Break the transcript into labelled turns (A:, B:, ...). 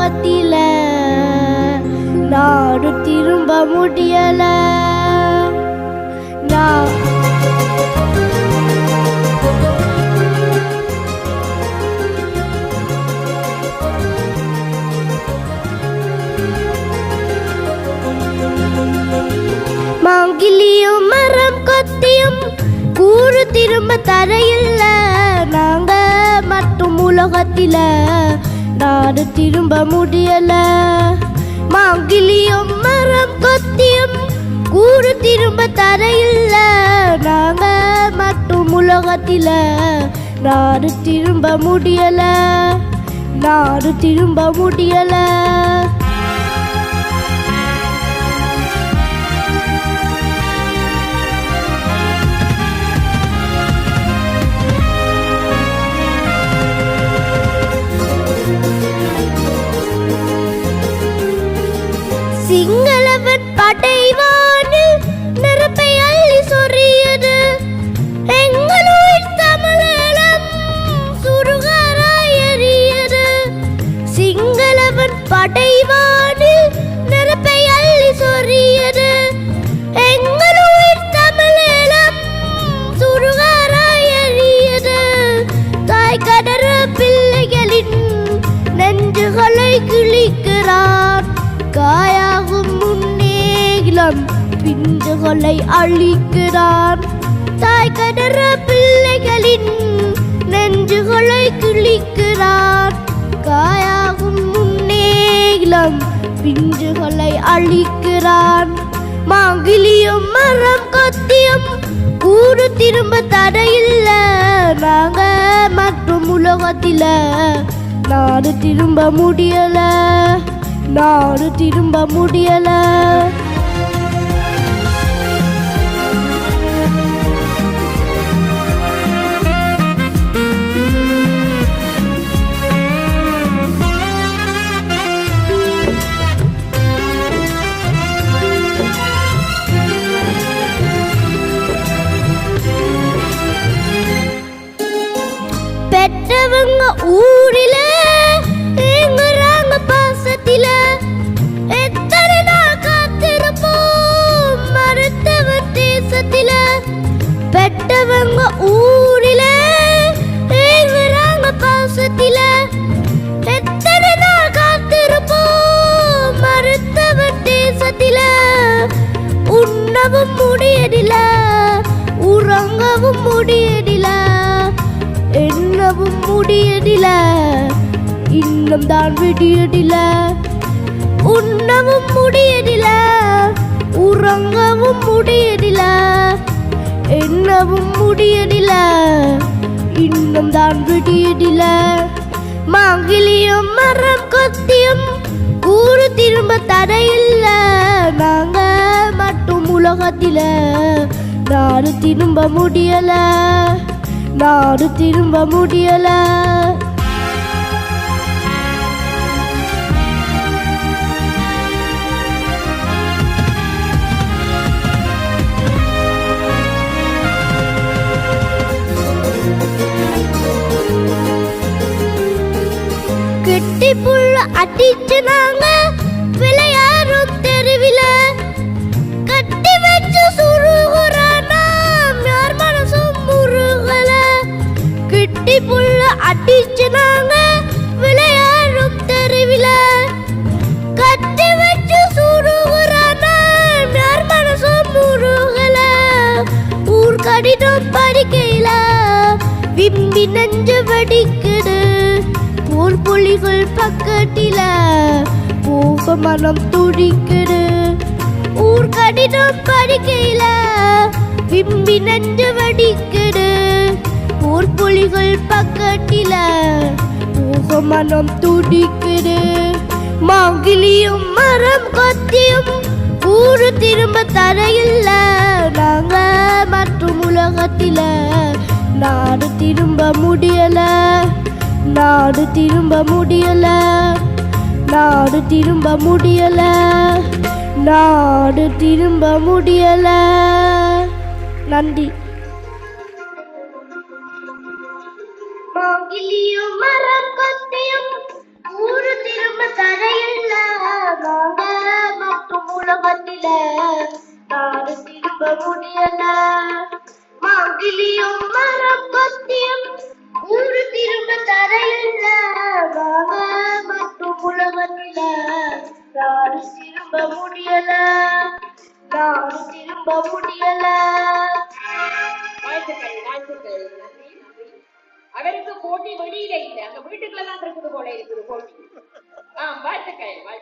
A: உலகத்தில நாடு திரும்ப முடியல. மாங்கிலியும் மரம் கொத்தியும் கூறு திரும்ப தரையில்ல. நாங்க மட்டும் உலகத்தில நாடு திரும்ப முடியல. மாங்கிலியும் மரம் கொத்தியும் கூறு திரும்ப தரையில்ல. நாங்க மட்டும் உலகத்தில நாடு திரும்ப முடியல. நாடு திரும்ப முடியல. சிங்களவன் படைவானில் நெருப்பை அள்ளி சொறியது. எங்களுள் தமிழீழம் சுடுகாராய் எரியது. சிங்களவன் படைவானில் நெருப்பை அள்ளி சொறியது. எங்களுள் தமிழீழம் சுடுகாராய் எரியது. தாய் கடற பிள்ளைகளின் நெஞ்சுகளை கிழிக்கிறான். காயாகும் முன்னேகிலம் பிஞ்சுகளை அழிக்கிறான். தாய் கடற பிள்ளைகளின் நெஞ்சுகளை கிழிக்கிறான். காயாகும் முன்னேகிலம் பிஞ்சுகளை அழிக்கிறான். மாங்கிலியும் மரம் கொத்தியும் கூடு திரும்ப தடையில்ல. நாங்க மற்றும் உலகத்தில நாடு திரும்ப முடியல. நாடு திரும்ப முடியல. பெற்றவங்க ஊரில பாசத்தில எத்தனை நாள் காத்திருப்போம் மருத்துவர் தேசத்தில. பெற்றவங்க ஊரில பாசத்தில எத்தனை நாள் காத்திருப்போம் மருத்துவர் தேசத்தில. உண்ணவும் முடியதில்ல, உறங்கவும் முடியதில்ல, எண்ணவும் முடியதில்ல, இன்னும் தான் விடியதில்ல. உண்ணவும் முடியதில்ல, உறங்கவும் முடியதில்ல, எண்ணவும் முடியதில்ல, இன்னும் தான் விடியதில்ல. மாங்கிலியும் மரம் கொத்தியும் கூறு திரும்ப தடையில்ல. நாங்க மட்டும் உலகத்தில நாடு திரும்ப முடியல. நாடு திரும்ப முடியல. கெட்டி புள்ள அடிச்சு நாங்க விளையாடும் தெருவில. கட்டி வச்சு சுருகுறானா யார் மனசும் முருகல. கெட்டி புள்ள அடிச்சு நாங்க விளையாடும் தெருவில. கட்டி வச்சு சுருகுறானா யார் மனசும் முருகல. ஊர் கடிதம் படிக்கையில விம்பி நெஞ்சு வடிக்குது. போர் புலிகள் பக்கத்தில போக மனம் துடிக்குது. ஊர் கடிதம் படிக்கையில விம்பி நெஞ்சு வடிக்குது. போர் புலிகள் பக்கத்தில போக மனம் துடிக்குது. மாங்கிலியும் மரம் கொத்தியும் கூறு திரும்ப தரையில்ல. நாங்க மற்றும் உலகத்தில நாடு திரும்ப முடியல. நாடு திரும்ப முடியல. நாடு திரும்ப முடியல. நாடு திரும்ப முடியல. நன்றி. மாங்கிலியும் மரம் கொத்தியும் ஊரு திரும்ப திரும்ப தரையில்ல நாங்க மட்டும் உலகத்தில நானும் திரும்ப முடியல மாங்கிலியும் மரப்பத்தியும் ஊரு திரும்ப தரையில்ல நாங்க மட்டும் உலகத்தில நானும் திரும்ப முடியல நானும் திரும்ப முடியல.
B: வாழ்த்துக்கள் வாழ்த்துக்கள். நன்றி நன்றி. அவருக்கு போட்டி வெளியில இல்லை, அங்க வீட்டுக்குள்ளதான் இருக்குது போல இருக்குது போட்டி. வாழ்த்துக்கள் வாழ்த்துக்கள்.